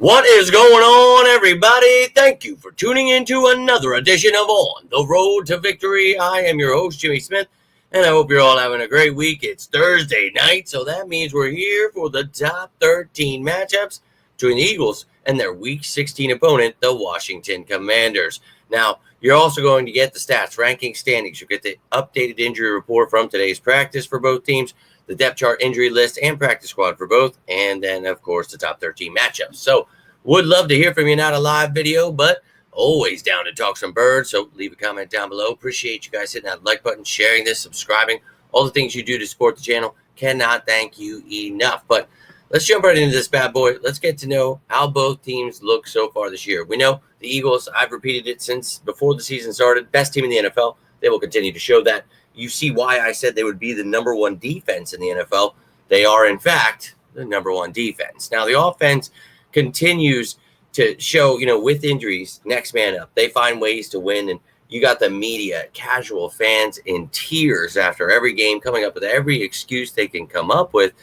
What is going on, everybody? Thank you for tuning in to another edition of On the Road to Victory. I am your host, Jimmy Smith, and I hope you're all having a great week. It's Thursday night, so that means we're here for the top 13 matchups between the Eagles and their Week 16 opponent, the Washington Commanders. Now, you're also going to get the stats, ranking standings. You'll get the updated injury report from today's practice for both teams, the depth chart, injury list, and practice squad for both, and then, of course, the top 13 matchups. So, would love to hear from you, not a live video, but always down to talk some birds. So, leave a comment down below. Appreciate you guys hitting that like button, sharing this, subscribing, all the things you do to support the channel. Cannot thank you enough. But let's jump right into this bad boy. Let's get to know how both teams look so far this year. We know the Eagles, I've repeated it since before the season started, best team in the NFL. They will continue to show that. You see why I said they would be the number one defense in the NFL. They are, in fact, the number one defense. Now, the offense continues to show, with injuries, next man up. They find ways to win, and you got the media, casual fans in tears after every game, coming up with every excuse they can come up with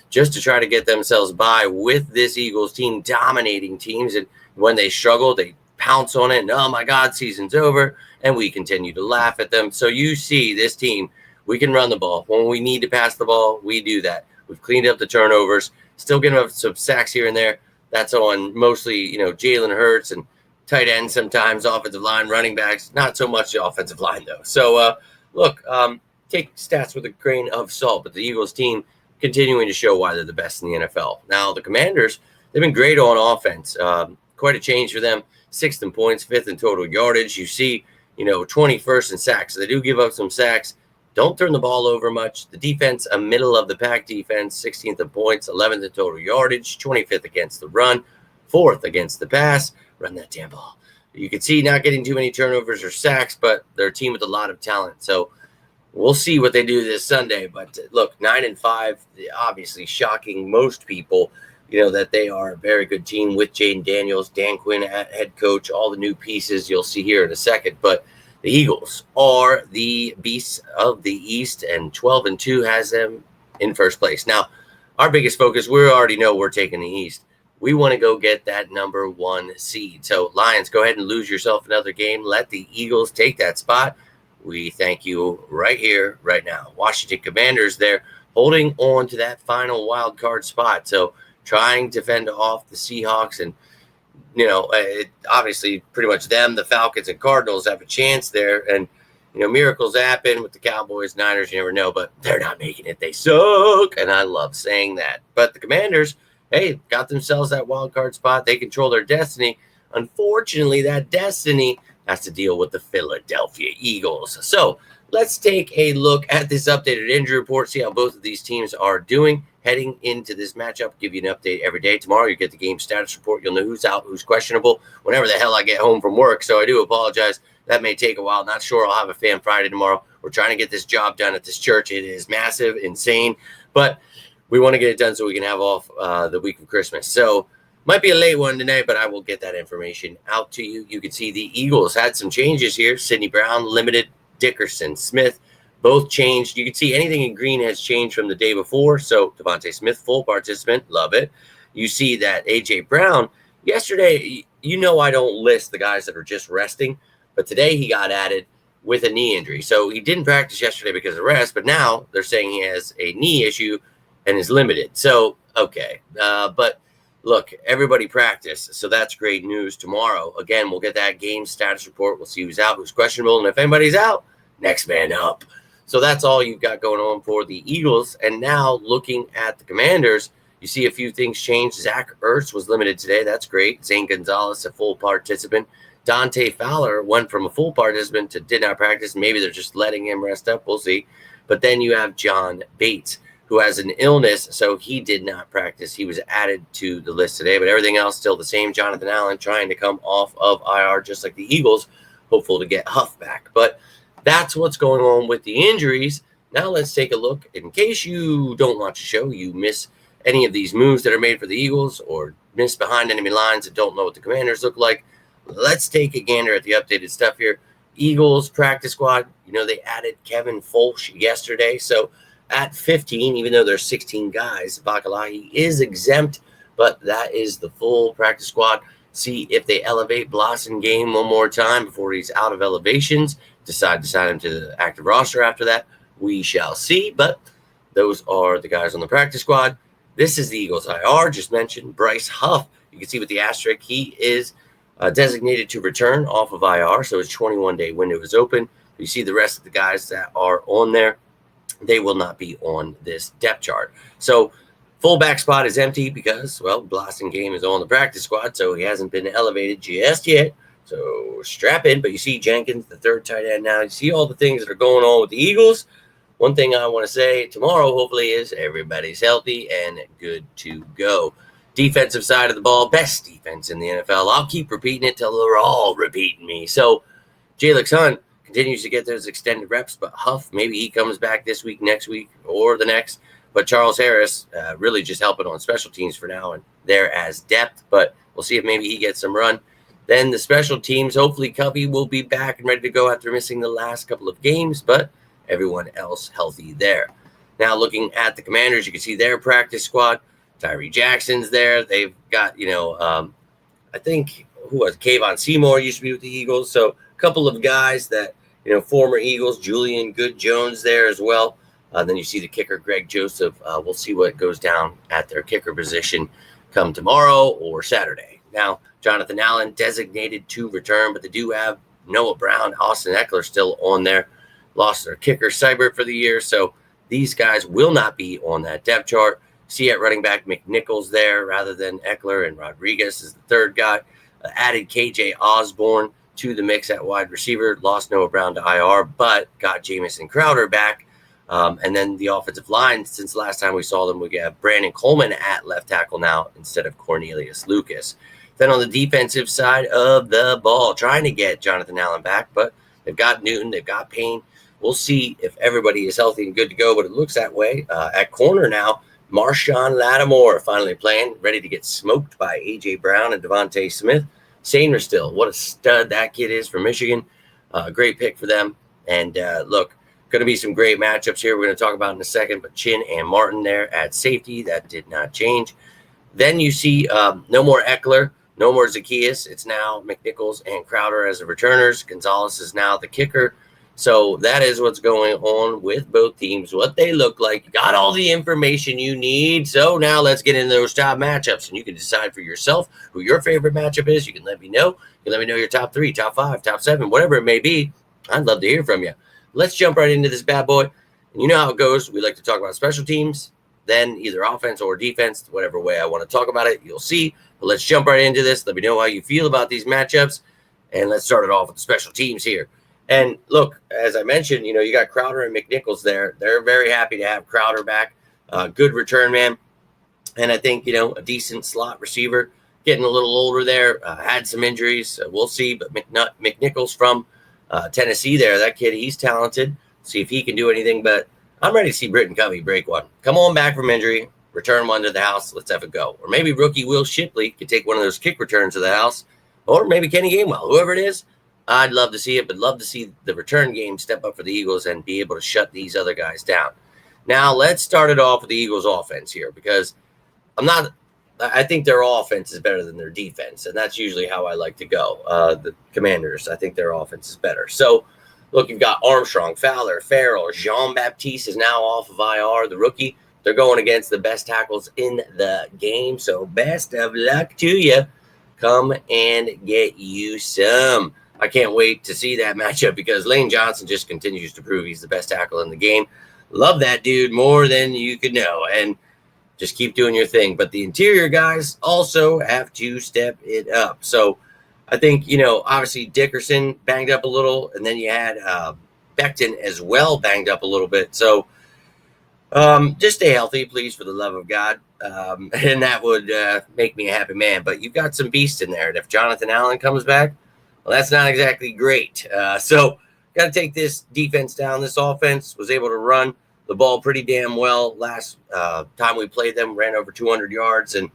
just to try to get themselves by with this Eagles team dominating teams. And when they struggle, they pounce on it, and oh my God, season's over, and we continue to laugh at them. So you see this team, we can run the ball. When we need to pass the ball, we do that. We've cleaned up the turnovers, still getting up some sacks here and there. That's on mostly, Jalen Hurts and tight ends sometimes, offensive line, running backs. Not so much the offensive line, though. So, take stats with a grain of salt. But the Eagles team continuing to show why they're the best in the NFL. Now, the Commanders, they've been great on offense. Quite a change for them. 6th in points, 5th in total yardage. You see, 21st in sacks. So they do give up some sacks. Don't turn the ball over much. The defense, a middle-of-the-pack defense, 16th in points, 11th in total yardage, 25th against the run, 4th against the pass. Run that damn ball. You can see not getting too many turnovers or sacks, but they're a team with a lot of talent. So we'll see what they do this Sunday. But look, 9-5, obviously shocking most people, that they are a very good team with Jaden Daniels, Dan Quinn at head coach, all the new pieces you'll see here in a second. But the Eagles are the beasts of the East, and 12-2 has them in first place. Now, our biggest focus, we already know we're taking the East. We want to go get that number 1 seed. So, Lions, go ahead and lose yourself another game. Let the Eagles take that spot. We thank you right here, right now. Washington Commanders there holding on to that final wild card spot. So, trying to fend off the Seahawks, and obviously pretty much them, the Falcons and Cardinals have a chance there. And miracles happen with the Cowboys, Niners, you never know, but they're not making it. They suck, and I love saying that. But the Commanders, hey, got themselves that wild card spot. They control their destiny. Unfortunately, that destiny has to deal with the Philadelphia Eagles. So let's take a look at this updated injury report, see how both of these teams are doing heading into this matchup. Give you an update every day. Tomorrow you get the game status report. You'll know who's out, who's questionable whenever the hell I get home from work. So I do apologize. That may take a while. Not sure I'll have a Fan Friday tomorrow. We're trying to get this job done at this church. It is massive, insane, but we want to get it done so we can have off the week of Christmas. So might be a late one today, but I will get that information out to you. You can see the Eagles had some changes here. Sidney Brown, limited. Dickerson, Smith, both changed. You can see anything in green has changed from the day before. So Devontae Smith, full participant. Love it. You see that A.J. Brown, yesterday, I don't list the guys that are just resting, but today he got added with a knee injury. So he didn't practice yesterday because of rest, but now they're saying he has a knee issue and is limited. So, okay. But look, everybody practiced, so that's great news. Tomorrow, again, we'll get that game status report. We'll see who's out, who's questionable, and if anybody's out, next man up. So that's all you've got going on for the Eagles. And now looking at the Commanders, you see a few things change. Zach Ertz was limited today. That's great. Zane Gonzalez, a full participant. Dante Fowler went from a full participant to did not practice. Maybe they're just letting him rest up. We'll see. But then you have John Bates, who has an illness, so he did not practice. He was added to the list today, but everything else still the same. Jonathan Allen trying to come off of IR just like the Eagles, hopeful to get Huff back. But that's what's going on with the injuries. Now let's take a look. In case you don't watch the show, you miss any of these moves that are made for the Eagles or miss behind enemy lines and don't know what the Commanders look like, let's take a gander at the updated stuff here. Eagles practice squad, they added Kevin Fulch yesterday. So at 15, even though there's 16 guys, Bakalahi is exempt But that is the full practice squad. See if they elevate Blasingame one more time before he's out of elevations. Decide to sign him to the active roster after that. We shall see. But those are the guys on the practice squad. This is the Eagles IR, just mentioned. Bryce Huff, you can see with the asterisk, he is designated to return off of IR, so his 21-day window is open. You see the rest of the guys that are on there, they will not be on this depth chart. So fullback spot is empty because, well, Blasingame is on the practice squad, so he hasn't been elevated just yet. So strap in. But you see Jenkins, the third tight end now. You see all the things that are going on with the Eagles. One thing I want to say tomorrow, hopefully, is everybody's healthy and good to go. Defensive side of the ball, best defense in the NFL. I'll keep repeating it till they're all repeating me. So Jalix Hunt continues to get those extended reps, but Huff, maybe he comes back this week, next week, or the next. But Charles Harris really just helping on special teams for now and there as depth. But we'll see if maybe he gets some run. Then the special teams, hopefully Covey will be back and ready to go after missing the last couple of games, but everyone else healthy there. Now looking at the Commanders, you can see their practice squad. Tyree Jackson's there. They've got, I think, who was Kayvon Seymour used to be with the Eagles. So a couple of guys that, former Eagles, Julian Good-Jones there as well. Then you see the kicker, Greg Joseph. We'll see what goes down at their kicker position come tomorrow or Saturday. Now, Jonathan Allen designated to return, but they do have Noah Brown, Austin Eckler still on there. Lost their kicker, Seibert, for the year. So these guys will not be on that depth chart. See at running back McNichols there rather than Eckler, and Rodriguez is the third guy. Added KJ Osborne to the mix at wide receiver. Lost Noah Brown to IR, but got Jamison Crowder back. And then the offensive line, since the last time we saw them, we have Brandon Coleman at left tackle now instead of Cornelius Lucas. Then on the defensive side of the ball, trying to get Jonathan Allen back, but they've got Newton, they've got Payne. We'll see if everybody is healthy and good to go, but it looks that way. At corner now, Marshawn Lattimore finally playing, ready to get smoked by A.J. Brown and Devontae Smith. Sainer still, what a stud that kid is from Michigan. Great pick for them. And look, going to be some great matchups here we're going to talk about in a second, but Chin and Martin there at safety, that did not change. Then you see no more Eckler, no more Zacchaeus. It's now McNichols and Crowder as the returners. Gonzalez is now the kicker. So that is what's going on with both teams, what they look like. You got all the information you need. So now let's get into those top matchups, and you can decide for yourself who your favorite matchup is. You can let me know. You can let me know your top 3, top 5, top 7, whatever it may be. I'd love to hear from you. Let's jump right into this bad boy. And you know how it goes. We like to talk about special teams, then either offense or defense, whatever way I want to talk about it, you'll see. But let's jump right into this. Let me know how you feel about these matchups, and let's start it off with the special teams here. And look, as I mentioned, you got Crowder and McNichols there. They're very happy to have Crowder back. Good return man. And I think, a decent slot receiver, getting a little older there, had some injuries. We'll see. But McNichols from Tennessee there, that kid, he's talented. See if he can do anything. But I'm ready to see Britton Covey break one. Come on back from injury, return one to the house. Let's have it go. Or maybe rookie Will Shipley could take one of those kick returns to the house. Or maybe Kenny Gainwell, whoever it is. I'd love to see it, but love to see the return game step up for the Eagles and be able to shut these other guys down. Now, let's start it off with the Eagles' offense here, because I think their offense is better than their defense, and that's usually how I like to go. The Commanders, I think their offense is better. So, look, you've got Armstrong, Fowler, Farrell, Jean-Baptiste is now off of IR, the rookie. They're going against the best tackles in the game, so best of luck to you. Come and get you some. I can't wait to see that matchup because Lane Johnson just continues to prove he's the best tackle in the game. Love that dude more than you could know, and just keep doing your thing. But the interior guys also have to step it up. So I think, obviously Dickerson banged up a little, and then you had Becton as well banged up a little bit. So just stay healthy, please, for the love of God. And that would make me a happy man. But you've got some beasts in there. And if Jonathan Allen comes back, well, that's not exactly great. So got to take this defense down. This offense was able to run the ball pretty damn well. Last time we played them, ran over 200 yards. And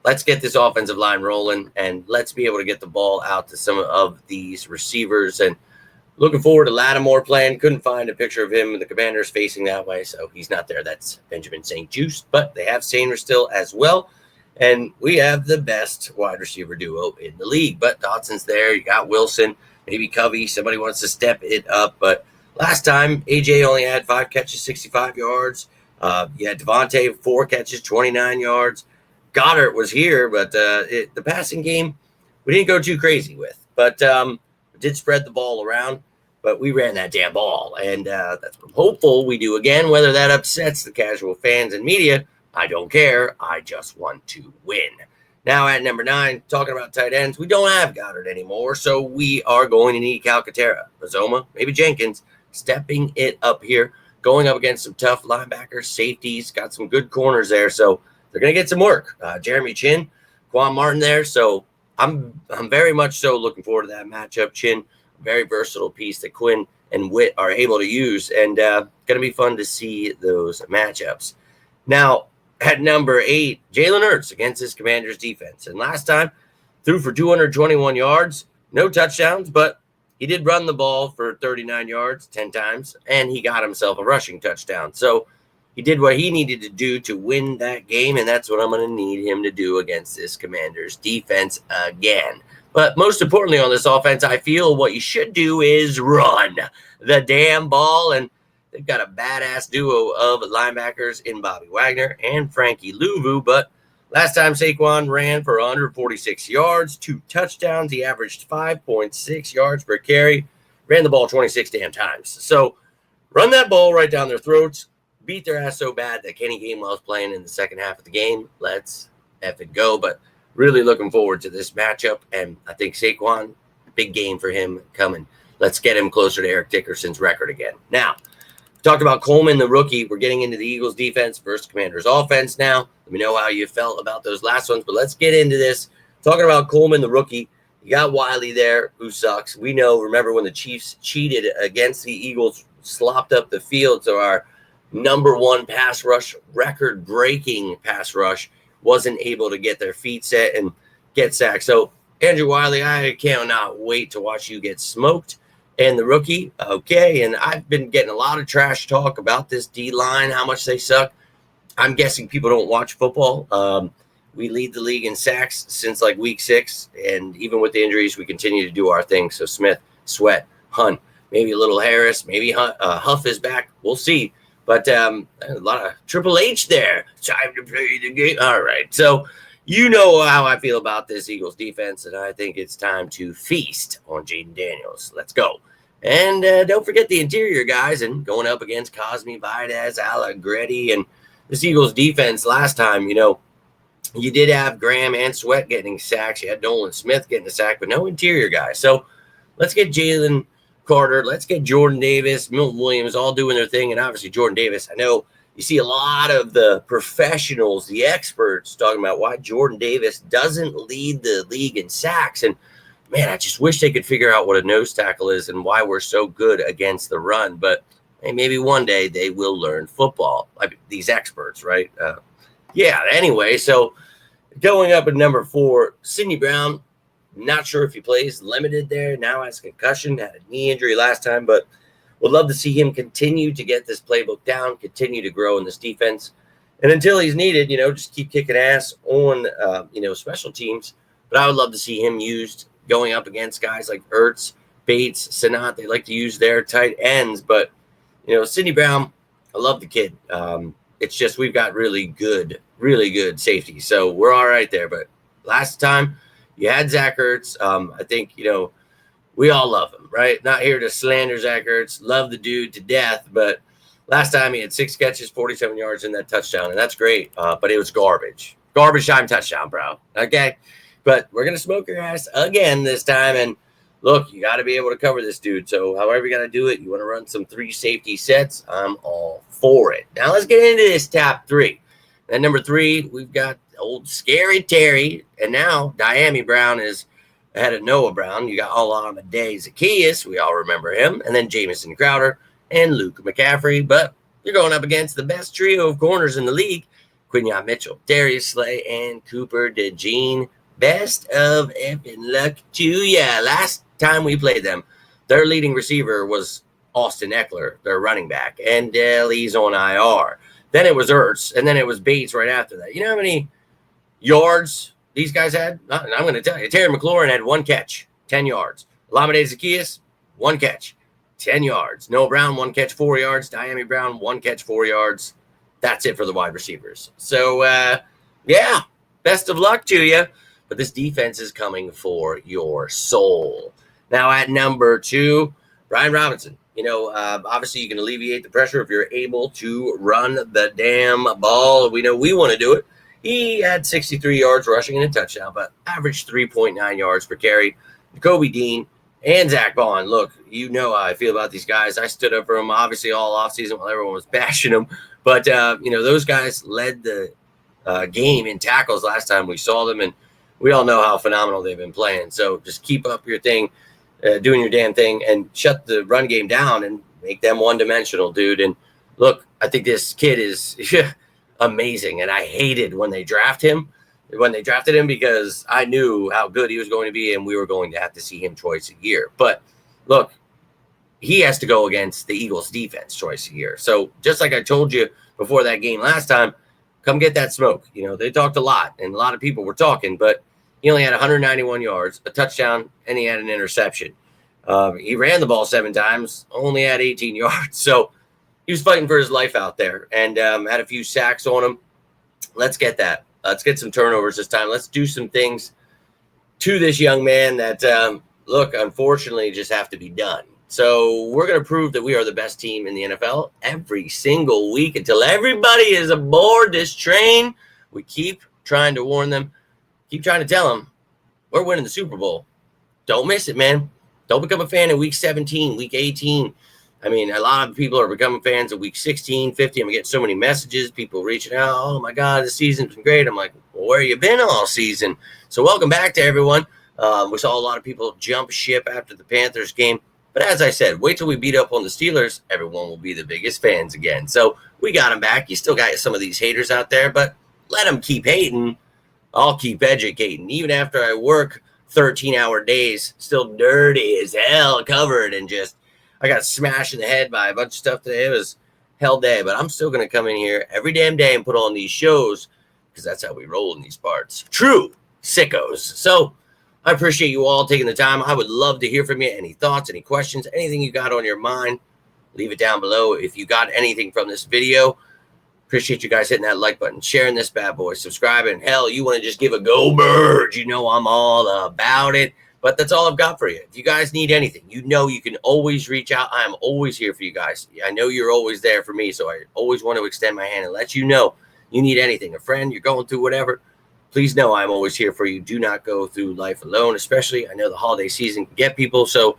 let's get this offensive line rolling, and let's be able to get the ball out to some of these receivers. And Looking forward to Lattimore playing. Couldn't find a picture of him and the Commanders facing that way, so he's not there. That's Benjamin St. Juste, but they have Sainer still as well. And we have the best wide receiver duo in the league. But Dotson's there. You got Wilson, maybe Covey. Somebody wants to step it up. But last time, AJ only had 5 catches, 65 yards. You had Devontae, 4 catches, 29 yards. Goddard was here, but the passing game, we didn't go too crazy with. But we did spread the ball around. But we ran that damn ball. And that's what I'm hopeful we do again. Whether that upsets the casual fans and media, I don't care. I just want to win. Now at number 9, talking about tight ends, we don't have Goddard anymore, so we are going to need Calcaterra, Rizoma, maybe Jenkins, stepping it up here, going up against some tough linebackers, safeties, got some good corners there, so they're going to get some work. Jeremy Chin, Quan Martin there, so I'm very much so looking forward to that matchup. Chin, very versatile piece that Quinn and Witt are able to use, and going to be fun to see those matchups. Now, at number 8, Jalen Hurts against his Commanders defense. And last time, threw for 221 yards, no touchdowns, but he did run the ball for 39 yards 10 times, and he got himself a rushing touchdown. So he did what he needed to do to win that game, and that's what I'm going to need him to do against this Commanders defense again. But most importantly on this offense, I feel what you should do is run the damn ball, and they've got a badass duo of linebackers in Bobby Wagner and Frankie Louvu, but last time Saquon ran for 146 yards, 2 touchdowns. He averaged 5.6 yards per carry, ran the ball 26 damn times. So run that ball right down their throats, beat their ass so bad that Kenny Gainwell's playing in the second half of the game. Let's F it go, but really looking forward to this matchup, and I think Saquon, big game for him coming. Let's get him closer to Eric Dickerson's record again. Now, talked about Coleman, the rookie. We're getting into the Eagles defense versus Commanders offense now. Let me know how you felt about those last ones, but let's get into this. Talking about Coleman, the rookie. You got Wiley there, who sucks. We know, remember when the Chiefs cheated against the Eagles, slopped up the field, so our number 1 pass rush, record-breaking pass rush, wasn't able to get their feet set and get sacked. So, Andrew Wiley, I cannot wait to watch you get smoked. And the rookie, okay, and I've been getting a lot of trash talk about this D-line, how much they suck. I'm guessing people don't watch football. We lead the league in sacks since like week 6, and even with the injuries, we continue to do our thing. So Smith, Sweat, Hunt, maybe a little Harris, maybe Huff is back. We'll see. But a lot of Triple H there. Time to play the game. All right, so you know how I feel about this Eagles defense, and I think it's time to feast on Jaden Daniels. Let's go. And don't forget the interior guys, and going up against Cosme, Valdez, Allegretti, and this Eagles defense last time, you did have Graham and Sweat getting sacks. You had Nolan Smith getting a sack, but no interior guys. So let's get Jalen Carter. Let's get Jordan Davis, Milton Williams all doing their thing, and obviously Jordan Davis. I know you see a lot of the professionals, the experts, talking about why Jordan Davis doesn't lead the league in sacks. And, man, I just wish they could figure out what a nose tackle is and why we're so good against the run. But hey, maybe one day they will learn football, like these experts, right? Anyway, so going up at number 4, Sidney Brown. Not sure if he plays, limited there. Now has concussion, had a knee injury last time, but would love to see him continue to get this playbook down, continue to grow in this defense. And until he's needed, just keep kicking ass on, special teams. But I would love to see him used going up against guys like Ertz, Bates, Sanat. They like to use their tight ends. But, Sidney Brown, I love the kid. It's just we've got really good safety. So we're all right there. But last time you had Zach Ertz. I think, we all love him, right? Not here to slander Zach Ertz. Love the dude to death. But last time he had 6 catches, 47 yards in that touchdown. And that's great. But it was garbage. Garbage time touchdown, bro. Okay? But we're going to smoke your ass again this time. And look, you got to be able to cover this dude. So however you got to do it, you want to run some 3 safety sets, I'm all for it. Now let's get into this top 3. At number 3, we've got old Scary Terry. And now Diami Brown is ahead of Noah Brown. You got Olamide Zaccheaus. We all remember him. And then Jamison Crowder and Luke McCaffrey. But you're going up against the best trio of corners in the league, Quinyon Mitchell, Darius Slay, and Cooper DeJean. Best of effing luck to ya. Last time we played them, their leading receiver was Austin Eckler, their running back, and he's on IR. Then it was Ertz, and then it was Bates right after that. You know how many yards these guys had? I'm going to tell you. Terry McLaurin had 1 catch, 10 yards. Olamide Zaccheaus, 1 catch, 10 yards. Noah Brown, 1 catch, 4 yards. Diami Brown, 1 catch, 4 yards. That's it for the wide receivers. So, yeah, best of luck to you. But this defense is coming for your soul. Now at number 2, Brian Robinson. Obviously you can alleviate the pressure if you're able to run the damn ball. We know we want to do it. He had 63 yards rushing and a touchdown, but averaged 3.9 yards per carry. Kobe Dean and Zach Bond. Look, you know how I feel about these guys. I stood up for them, obviously, all offseason while everyone was bashing them. But, those guys led the game in tackles last time we saw them, and we all know how phenomenal they've been playing. So just keep up your thing. Doing your damn thing and shut the run game down and make them one-dimensional, dude. And look, I think this kid is amazing, and I hated when they drafted him because I knew how good he was going to be, and we were going to have to see him twice a year. But look, he has to go against the Eagles defense twice a year. So just like I told you before that game last time, come get that smoke. They talked a lot, and a lot of people were talking, but he only had 191 yards, a touchdown, and he had an interception. He ran the ball 7 times, only had 18 yards. So he was fighting for his life out there and had a few sacks on him. Let's get that. Let's get some turnovers this time. Let's do some things to this young man that, unfortunately just have to be done. So we're going to prove that we are the best team in the NFL every single week until everybody is aboard this train. We keep trying to warn them. Keep trying to tell them we're winning the Super Bowl. Don't miss it, man. Don't become a fan in week 17, week 18. I mean, a lot of people are becoming fans of week 16, 50. I'm getting so many messages, people reaching out. Oh, my God, the season's been great. I'm like, well, where you been all season? So welcome back to everyone. We saw a lot of people jump ship after the Panthers game. But as I said, wait till we beat up on the Steelers. Everyone will be the biggest fans again. So we got them back. You still got some of these haters out there, but let them keep hating. I'll keep educating. Even after I work 13-hour days, still dirty as hell, covered, and I got smashed in the head by a bunch of stuff today. It was hell day, but I'm still going to come in here every damn day and put on these shows because that's how we roll in these parts. True sickos. So I appreciate you all taking the time. I would love to hear from you. Any thoughts, any questions, anything you got on your mind, leave it down below. If you got anything from this video, appreciate you guys hitting that like button, sharing this bad boy, subscribing. Hell, you want to just give a go bird, I'm all about it. But that's all I've got for you. If you guys need anything, you can always reach out. I am always here for you guys. I know you're always there for me, so I always want to extend my hand and let you know you need anything. A friend, you're going through whatever, please know I'm always here for you. Do not go through life alone, especially I know the holiday season can get people, so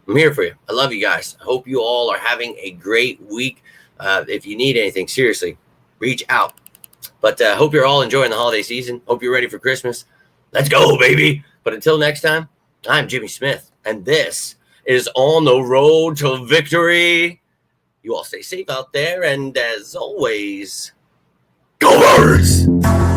I'm here for you. I love you guys. I hope you all are having a great week. If you need anything, seriously, reach out. But hope you're all enjoying the holiday season. Hope you're ready for Christmas. Let's go, baby. But until next time, I'm Jimmy Smith, and this is On the Road to Victory. You all stay safe out there, and as always, go Birds!